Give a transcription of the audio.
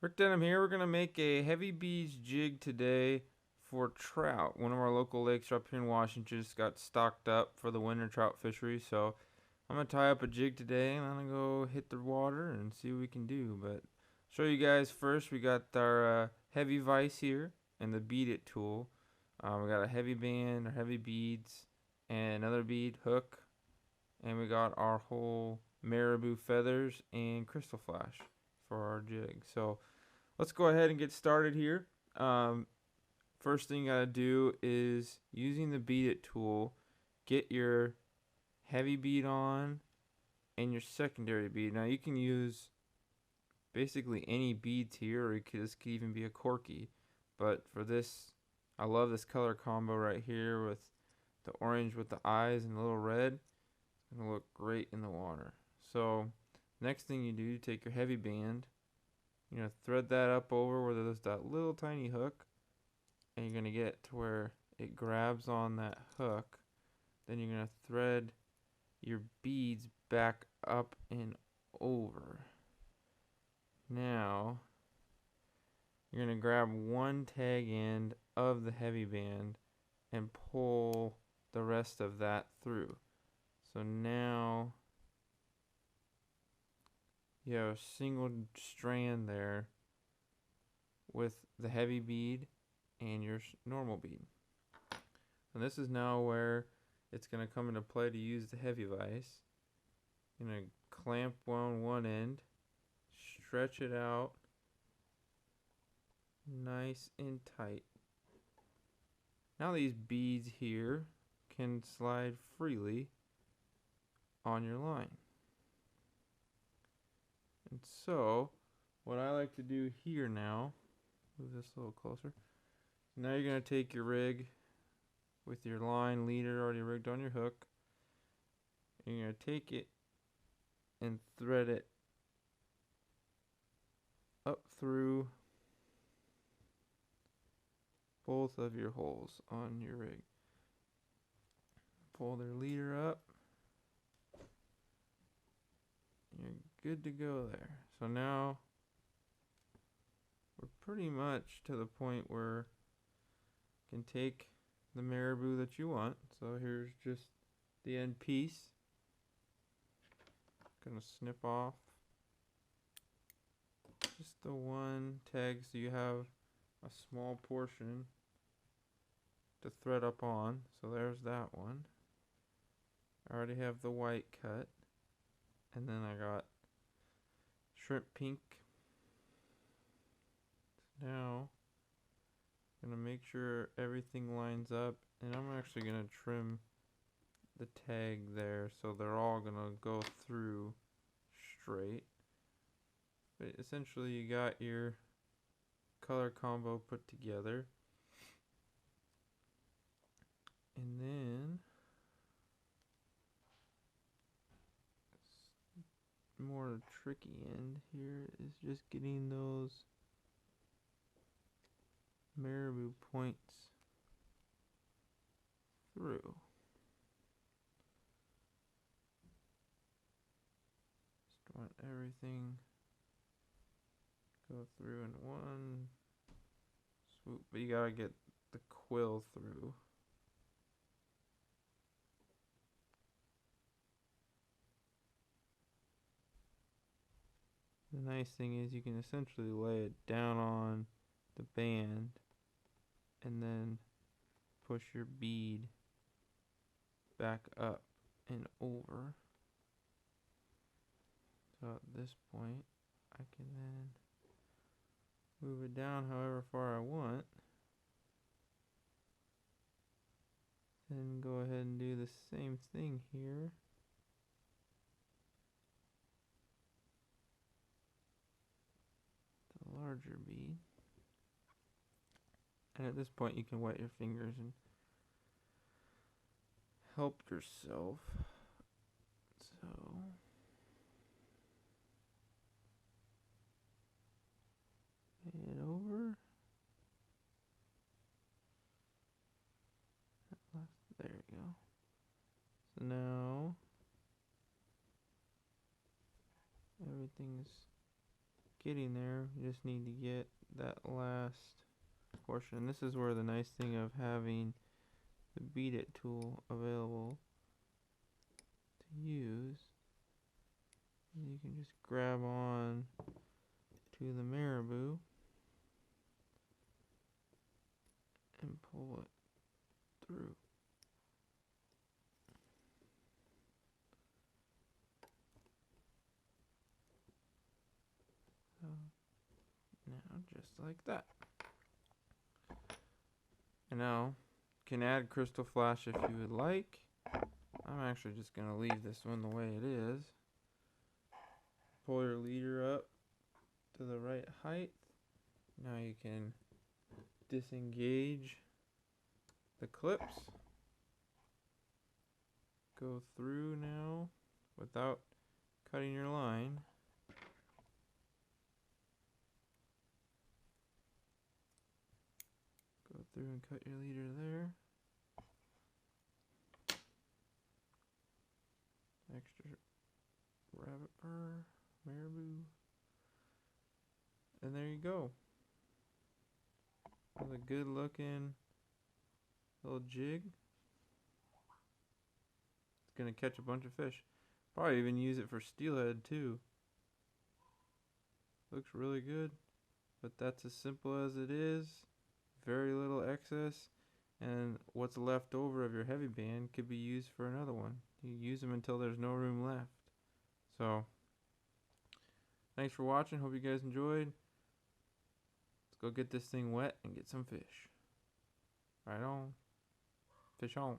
Rick Denham here. We're going to make a Hevi-Bead Jig today for trout. One of our local lakes up here in Washington just got stocked up for the winter trout fishery. So I'm going to tie up a jig today and I'm going to go hit the water and see what we can do. But show you guys first, we got our Hevi-Vise here and the bead it tool. We got a heavy band, or heavy beads, and another bead hook. And we got our whole marabou feathers and crystal flash for our jig. So let's go ahead and get started here. First thing you gotta do is using the bead it tool, get your heavy bead on and your secondary bead. Now you can use basically any beads here, or this could even be a corky. But for this, I love this color combo right here with the orange with the eyes and the little red. It's gonna look great in the water. So next thing you do, you take your heavy band. You're going to thread that up over where there's that little tiny hook, and you're going to get to where it grabs on that hook. Then you're going to thread your beads back up and over. Now you're going to grab one tag end of the heavy band and pull the rest of that through. So now you have a single strand there with the heavy bead and your normal bead. And this is now where it's going to come into play to use the Hevi-Vise. You're going to clamp on one end, stretch it out nice and tight. Now these beads here can slide freely on your line. And so what I like to do here now, move this a little closer. Now you're going to take your rig with your line leader already rigged on your hook. And you're going to take it and thread it up through both of your holes on your rig. Pull their leader up. You're good to go there. So now we're pretty much to the point where you can take the marabou that you want. So here's just the end piece. Gonna snip off just the one tag so you have a small portion to thread up on. So there's that one. I already have the white cut, and then I got shrimp pink. Now I'm gonna make sure everything lines up, and I'm actually gonna trim the tag there so they're all gonna go through straight. But essentially you got your color combo put together, and then more tricky end here is just getting those marabou points through. Just want everything go through in one swoop, but you gotta get the quill through. The nice thing is you can essentially lay it down on the band and then push your bead back up and over. So at this point I can then move it down however far I want. Then go ahead and do the same thing here. The larger bead. And at this point you can wet your fingers and help yourself. So head over. There you go. So now everything's getting there. You just need to get that last portion. And this is where the nice thing of having the Bead It tool available to use. You can just grab on to the marabou and pull it through. So now just like that. And now you can add crystal flash if you would like. I'm actually just going to leave this one the way it is. Pull your leader up to the right height. Now you can disengage the clips. Go through now without cutting your line. Go through and cut your leader there. Extra rabbit burr, marabou. And there you go. That's a good looking little jig. It's gonna catch a bunch of fish. Probably even use it for steelhead too. Looks really good, but that's as simple as it is. Very little excess, and what's left over of your heavy band could be used for another one. You use them until there's no room left. So, thanks for watching. Hope you guys enjoyed. Let's go get this thing wet and get some fish. Right on. Fish on.